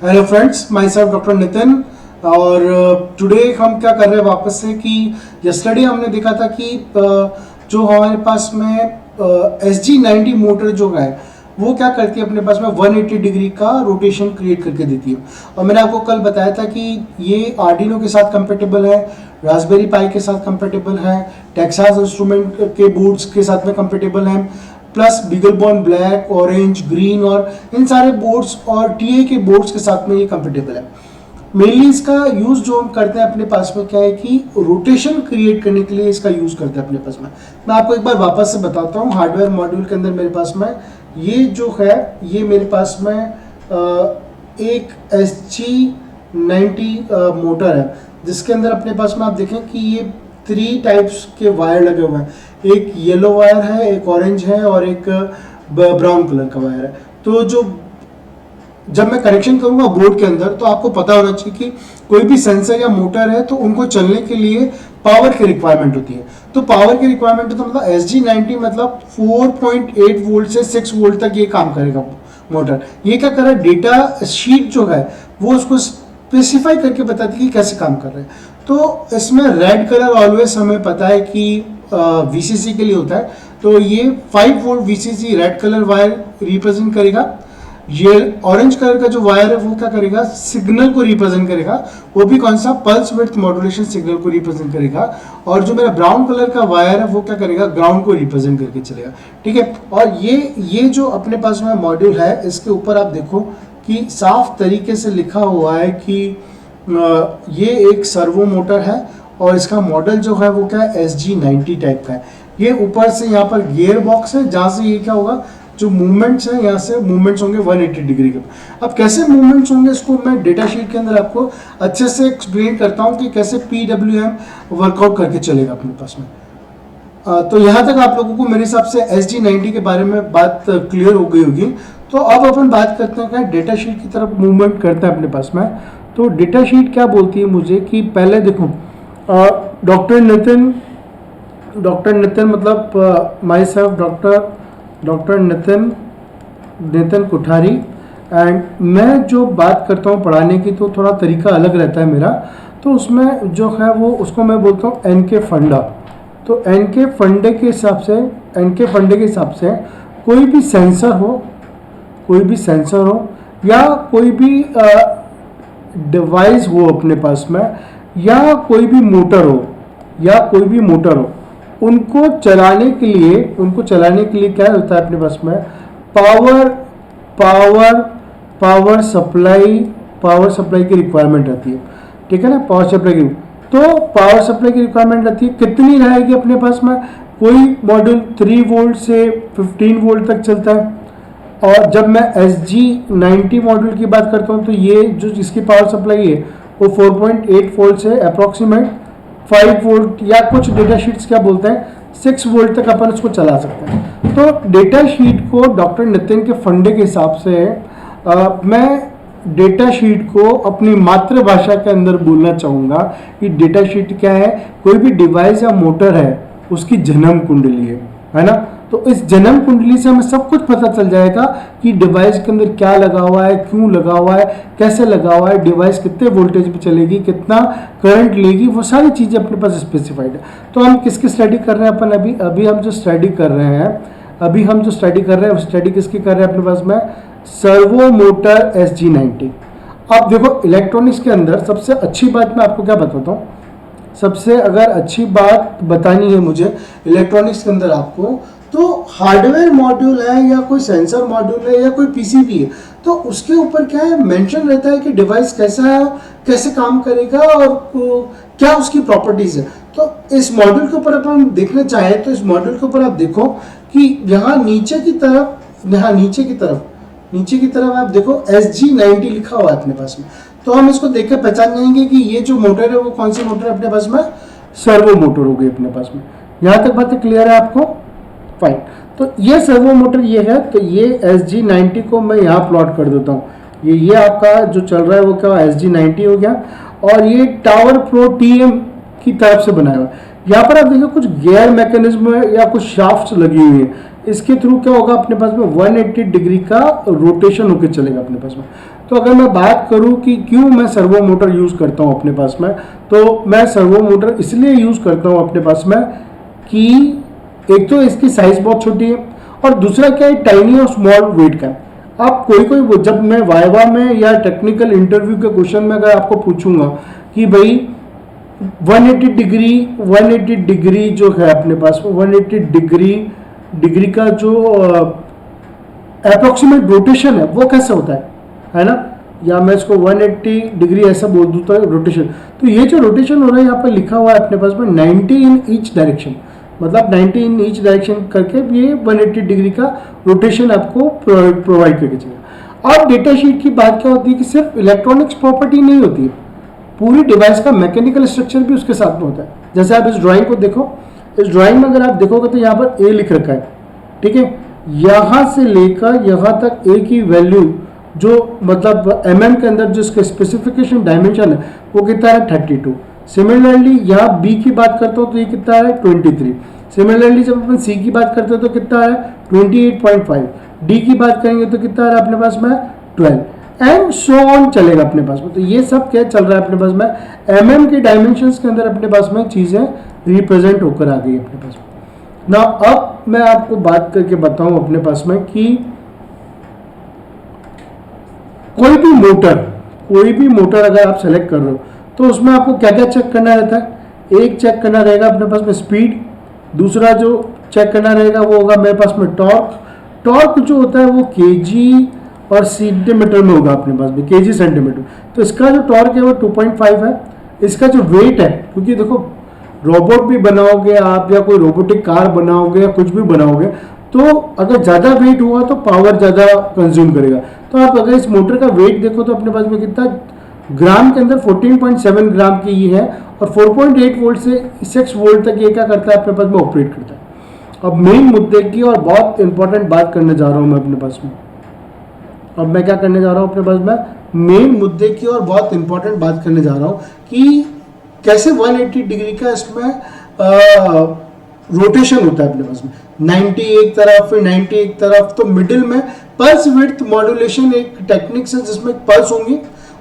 Hello friends, my self doctor Nitin. और today हम क्या कर रहे हैं वापस से कि यस्टरडे हमने देखा था कि जो हमारे पास में SG90 मोटर जो है वो क्या करती है, अपने पास में 180 डिग्री का रोटेशन क्रिएट करके देती है। और मैंने आपको कल बताया था कि ये आर्डिनो के साथ कंपेटेबल है, रास्पबेरी पाई के साथ कंपेटेबल है, टेक्सास इंस्ट्रूमेंट के बोर्ड्स के साथ में कंपेटेबल है, प्लस बीगलबोर्न ब्लैक, ऑरेंज, ग्रीन और इन सारे बोर्ड्स और टीए के बोर्ड्स के साथ में ये कंपेटेबल है। मेनली इसका यूज़ जो हम करते हैं अपने पास में क्या है कि रोटेशन क्रिएट करने के लिए इसका यूज़ करते हैं अपने पास में। मैं आपको एक बार वापस से बताता हूँ। हार्डवेयर मॉड्यूल के अंदर मेरे पास में ये जो है, ये मेरे पास में एक SG90 मोटर है, जिसके अंदर अपने पास में आप देखें कि ये 3 टाइप्स के वायर लगे हुए हैं। एक येलो वायर है, एक ऑरेंज है और एक ब्राउन कलर का वायर है। तो जब मैं कनेक्शन करूंगा बोर्ड के अंदर, तो आपको पता होना चाहिए कि कोई भी सेंसर या मोटर है तो उनको चलने के लिए पावर की रिक्वायरमेंट होती है। तो पावर की रिक्वायरमेंट है तो मतलब SG90 मतलब 4.8 वोल्ट से 6 वोल्ट तक ये काम करेगा मोटर। ये क्या कर रहा है, डेटा शीट जो है वो उसको स्पेसिफाई करके बताती है कि कैसे काम कर रहे हैं। तो इसमें रेड कलर ऑलवेज हमें पता है कि VCC के लिए होता है। तो ये 5 volt VCC red colour wire represent करेगा। ये ऑरेंज कलर का जो वायर है वो क्या करेगा, सिग्नल को रिप्रेजेंट करेगा, वो भी कौन सा, पल्स विड्थ मॉड्यूलेशन सिग्नल को रिप्रेजेंट करेगा। और जो मेरा ब्राउन कलर का वायर है वो क्या करेगा, ग्राउंड को रिप्रेजेंट करके चलेगा। ठीक है। और ये जो अपने पास में मॉड्यूल है, इसके ऊपर आप देखो कि साफ तरीके से लिखा हुआ है कि ये एक सर्वो मोटर है और इसका मॉडल जो है वो क्या है, SG90 टाइप का है। ये ऊपर से यहाँ पर गियर बॉक्स है, जहाँ से ये क्या होगा, जो मूवमेंट्स हैं यहाँ से मूवमेंट्स होंगे 180 डिग्री के। अब कैसे मूवमेंट्स होंगे इसको मैं डेटा शीट के अंदर आपको अच्छे से एक्सप्लेन करता हूँ कि कैसे PWM वर्कआउट करके चलेगा अपने पास में। तो यहाँ तक आप लोगों को मेरे हिसाब से SG90 के बारे में बात क्लियर हो गई होगी। तो अब अपन बात करते हैं क्या, डेटा शीट की तरफ मूवमेंट करते हैं अपने पास में। तो डेटा शीट क्या बोलती है मुझे कि पहले देखो, डॉक्टर नितिन मतलब my self doctor Nitin Kothari. And मैं जो बात करता हूँ पढ़ाने की तो थोड़ा तरीका अलग रहता है मेरा। तो उसमें जो है वो उसको मैं बोलता हूँ NK फंडा। तो NK फंडे के हिसाब से कोई भी सेंसर हो या कोई भी डिवाइस हो अपने पास में, या कोई भी मोटर हो, उनको चलाने के लिए क्या होता है अपने पास में, पावर सप्लाई की रिक्वायरमेंट रहती है। ठीक है ना, पावर सप्लाई की रिक्वायरमेंट रहती है। कितनी रहेगी अपने पास में, कोई मॉड्यूल 3 वोल्ट से 15 वोल्ट तक चलता है। और जब मैं SG90 मॉड्यूल की बात करता हूँ तो ये जो जिसकी पावर सप्लाई है वो 4.8 वोल्ट से अप्रॉक्सीमेट 5 वोल्ट या कुछ डेटा शीट्स क्या बोलते हैं 6 वोल्ट तक अपन उसको चला सकते हैं। तो डेटा शीट को डॉक्टर नितिन के फंडे के हिसाब से मैं डेटा शीट को अपनी मातृभाषा के अंदर बोलना चाहूँगा कि डेटा शीट क्या है, कोई भी डिवाइस या मोटर है उसकी जन्म कुंडली है ना। तो इस जन्म कुंडली से हमें सब कुछ पता चल जाएगा कि डिवाइस के अंदर क्या लगा हुआ है, क्यों लगा हुआ है, कैसे लगा हुआ है, डिवाइस कितने वोल्टेज पे चलेगी, कितना करंट लेगी, वो सारी चीज़ें अपने पास स्पेसिफाइड है। तो हम किसकी स्टडी कर रहे हैं अपन अभी हम जो स्टडी कर रहे हैं वो स्टडी किसकी कर रहे हैं अपने पास में, सर्वो मोटर SG90। अब देखो इलेक्ट्रॉनिक्स के अंदर सबसे अच्छी बात मैं आपको क्या बताता हूँ, सबसे अगर अच्छी बात बतानी है मुझे इलेक्ट्रॉनिक्स के अंदर आपको, तो हार्डवेयर मॉड्यूल है या कोई सेंसर मॉड्यूल है या कोई PCB है, तो उसके ऊपर क्या है, मेंशन रहता है कि डिवाइस कैसा है, कैसे काम करेगा और क्या उसकी प्रॉपर्टीज है। तो इस मॉड्यूल के ऊपर अपन देखना चाहें तो इस मॉड्यूल के ऊपर आप देखो कि यहाँ नीचे की तरफ आप देखो SG90 लिखा हुआ है अपने पास में। तो हम इसको देख कर पहचान जाएंगे कि ये जो मोटर है वो कौन सी मोटर है अपने पास में, सर्वो मोटर हो गई अपने पास में। यहाँ तक बातें क्लियर है आपको, फाइन। तो ये सर्वो मोटर ये है, तो ये SG90 को मैं यहाँ प्लॉट कर देता हूँ। ये आपका जो चल रहा है वो क्या SG90 हो गया। और ये टावर प्रो TM की तरफ से बनाया हुआ है। यहाँ पर आप देखिए कुछ गियर मैकेनिज्म या कुछ शाफ्ट्स लगी हुई है। इसके थ्रू क्या होगा अपने पास में 180 डिग्री का रोटेशन होकर चलेगा अपने पास में। तो अगर मैं बात करूं कि क्यों मैं सर्वो मोटर यूज़ करता हूं अपने पास में, तो मैं सर्वो मोटर इसलिए यूज़ करता हूं अपने पास में कि एक तो इसकी साइज बहुत छोटी है और दूसरा क्या है, टाइनी और स्मॉल वेट का है। आप कोई जब मैं वाइवा में या टेक्निकल इंटरव्यू के क्वेश्चन में अगर आपको पूछूंगा कि भाई 180 डिग्री जो है अपने पास में 180 डिग्री का जो अप्रोक्सीमेट रोटेशन है वो कैसे होता है ना, या मैं इसको 180 डिग्री ऐसा बोल दूँ तो रोटेशन। तो ये जो रोटेशन हो रहा है यहाँ पर लिखा हुआ है अपने पास में 90 इन ईच डायरेक्शन, मतलब 90 इन ईच डायरेक्शन करके ये 180 डिग्री का रोटेशन आपको प्रोवाइड करके चलेगा। अब डेटा शीट की बात क्या होती है कि सिर्फ इलेक्ट्रॉनिक्स प्रॉपर्टी नहीं होती है, पूरी डिवाइस का मैकेनिकल स्ट्रक्चर भी उसके साथ में होता है। जैसे आप इस ड्राइंग को देखो, इस ड्राइंग में अगर आप देखोगे तो यहाँ पर ए लिख रखा है, ठीक है, यहाँ से लेकर यहाँ तक ए की वैल्यू जो मतलब mm के अंदर जो इसका स्पेसिफिकेशन डायमेंशन है वो कितना है 32। सिमिलरली यहाँ बी की बात करते हो तो ये कितना है 23। सिमिलरली जब अपन सी की बात करते हो तो कितना है 28.5। डी की बात करेंगे तो कितना है अपने पास में 12 एंड सो ऑन चलेगा अपने पास में। तो ये सब क्या चल रहा है अपने पास में mm के डायमेंशंस के अंदर अपने पास में चीज़ें रिप्रेजेंट होकर आ गई अपने पास में ना। अब मैं आपको बात करके बताऊं अपने पास में कि कोई भी मोटर अगर आप सेलेक्ट कर रहे हो तो उसमें आपको क्या क्या चेक करना रहता है। एक चेक करना रहेगा अपने पास में स्पीड, दूसरा जो चेक करना रहेगा वो होगा मेरे पास में टॉर्क जो होता है वो केजी और सेंटीमीटर में होगा अपने पास में, केजी सेंटीमीटर। तो इसका जो टॉर्क है वो 2.5 है। इसका जो वेट है, क्योंकि देखो रोबोट भी बनाओगे आप या कोई रोबोटिक कार बनाओगे या कुछ भी बनाओगे तो अगर ज़्यादा वेट हुआ तो पावर ज़्यादा कंज्यूम करेगा। तो आप अगर इस मोटर का वेट देखो तो अपने पास में कितना ग्राम के अंदर 14.7 ग्राम की ये है और 4.8 वोल्ट से 6 वोल्ट तक ये क्या करता है अपने पास में ऑपरेट करता है। अब मेन मुद्दे की और बहुत इंपॉर्टेंट बात करने जा रहा हूँ मैं अपने पास में। अब मैं क्या करने जा रहा हूँ अपने पास में मेन मुद्दे की और बहुत इंपॉर्टेंट बात करने जा रहा हूँ कि कैसे 180 डिग्री का इसमें रोटेशन होता है अपने पास में, 90 एक तरफ फिर 90 एक तरफ। तो मिडिल में पल्स विड्थ मॉड्यूलेशन एक टेक्निक्स है जिसमें पल्स होंगी,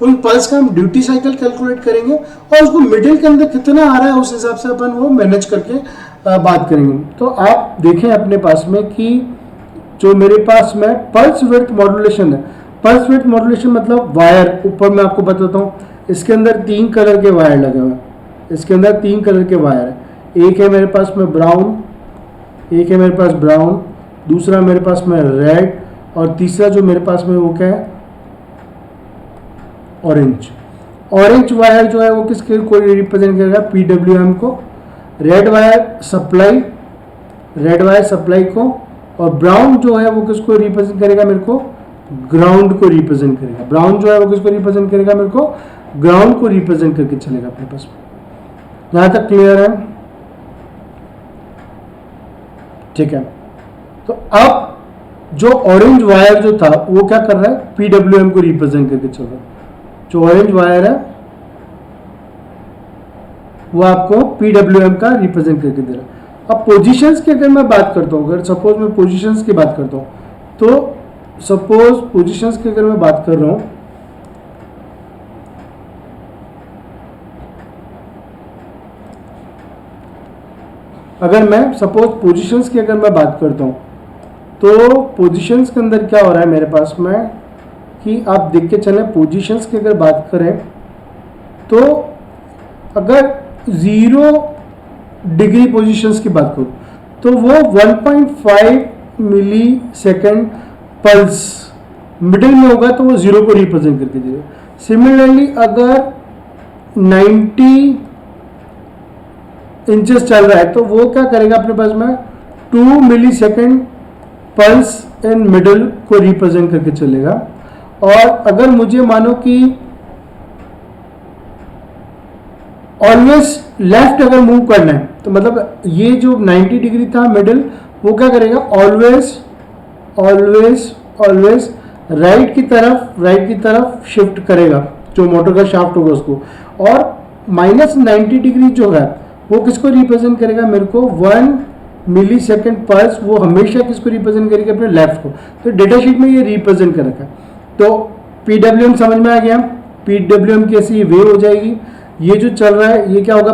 उन पल्स का हम ड्यूटी साइकिल कैलकुलेट करेंगे और उसको मिडिल के अंदर कितना आ रहा है उस हिसाब से अपन वो मैनेज करके बात करेंगे। तो आप देखें अपने पास में कि जो मेरे पास में पल्स विड्थ मॉड्यूलेशन है, पल्स विड्थ मॉड्यूलेशन मतलब वायर, ऊपर मैं आपको बताता हूँ इसके अंदर 3 कलर के वायर लगे हुए हैं, इसके अंदर 3 कलर के वायर है। एक है मेरे पास में ब्राउन, एक है मेरे पास ब्राउन, दूसरा मेरे पास में रेड और तीसरा जो मेरे पास में वो क्या है ऑरेंज वायर जो है वो किसके को रिप्रेजेंट करेगा PWM को, रेड वायर सप्लाई को और ब्राउन जो है वो किसको रिप्रेजेंट करेगा मेरे को ग्राउंड को रिप्रेजेंट करेगा। ब्राउन जो है वो किसको रिप्रेजेंट करेगा मेरे को ग्राउंड को रिप्रेजेंट करके चलेगा अपने पास में। यहाँ तक क्लियर है, ठीक है। तो अब जो ऑरेंज वायर जो था वो क्या कर रहा है PWM को रिप्रेजेंट करके चल रहा है। जो ऑरेंज वायर है वो आपको PWM का रिप्रेजेंट करके दे रहा है। अब पोजीशंस की अगर मैं बात करता हूँ, अगर सपोज मैं पोजीशंस की बात करता हूँ तो सपोज पोजीशंस की अगर मैं बात कर रहा हूँ अगर मैं सपोज पोजीशंस की अगर मैं बात करता हूँ तो पोजीशंस के अंदर क्या हो रहा है मेरे पास में कि आप देख के चलें। पोजीशंस की अगर बात करें तो अगर 0 डिग्री पोजीशंस की बात करूँ तो वो 1.5 मिली सेकेंड पल्स मिडिल में होगा तो वो 0 को रिप्रेजेंट करके देगा। सिमिलरली अगर 90 इंचेस चल रहा है तो वो क्या करेगा अपने पास में 2 मिली सेकेंड पल्स इन मिडिल को रिप्रेजेंट करके चलेगा। और अगर मुझे मानो कि ऑलवेज लेफ्ट अगर मूव करना है तो मतलब ये जो 90 डिग्री था मिडिल वो क्या करेगा ऑलवेज राइट की तरफ शिफ्ट करेगा जो मोटर का शाफ्ट होगा उसको। और -90 डिग्री जो है वो किसको रिप्रेजेंट करेगा मेरे को मिली सेकेंड पल्स वो हमेशा किसको रिप्रेजेंट करेगी, अपने लेफ्ट को। तो डेटा शीट में ये रिप्रेजेंट कर रखा है। तो PWM समझ में आ गया, PWM कैसे ये वेव हो जाएगी, ये जो चल रहा है ये क्या होगा,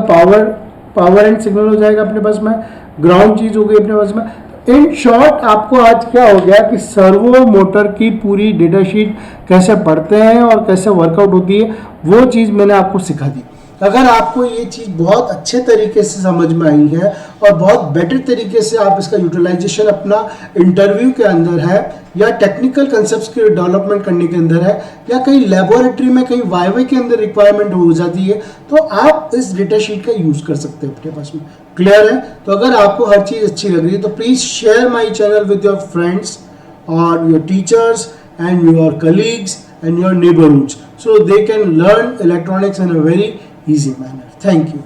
पावर एंड सिग्नल हो जाएगा अपने पास में, ग्राउंड चीज हो गई अपने पास में। इन शॉर्ट आपको आज क्या हो गया कि सर्वो मोटर की पूरी डेटा शीट कैसे पढ़ते हैं और कैसे वर्कआउट होती है वो चीज़ मैंने आपको सिखा दी। अगर आपको ये चीज़ बहुत अच्छे तरीके से समझ में आई है और बहुत बेटर तरीके से आप इसका यूटिलाइजेशन अपना इंटरव्यू के अंदर है या टेक्निकल कंसेप्ट्स के डेवलपमेंट करने के अंदर है या कहीं लेबोरेटरी में कहीं वाईवे के अंदर रिक्वायरमेंट हो जाती है, तो आप इस डेटा शीट का यूज़ कर सकते हैं अपने पास में। क्लियर है? तो अगर आपको हर चीज़ अच्छी लग रही है तो please share my channel with your friends और your teachers and your colleagues and your neighborhoods so they can learn electronics in a very easy manner. Thank you.